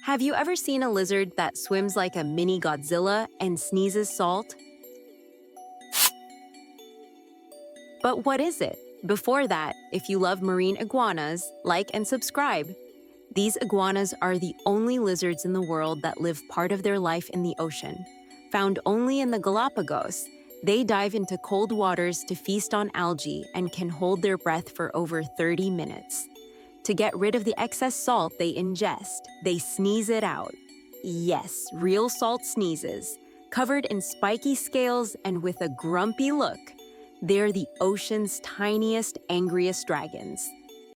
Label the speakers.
Speaker 1: Have you ever seen a lizard that swims like a mini Godzilla and sneezes salt? But what is it? Before that, if you love marine iguanas, like and subscribe. These iguanas are the only lizards in the world that live part of their life in the ocean. Found only in the Galápagos, they dive into cold waters to feast on algae and can hold their breath for over 30 minutes. To get rid of the excess salt they ingest, they sneeze it out. Yes, real salt sneezes, covered in spiky scales and with a grumpy look. They're the ocean's tiniest, angriest dragons.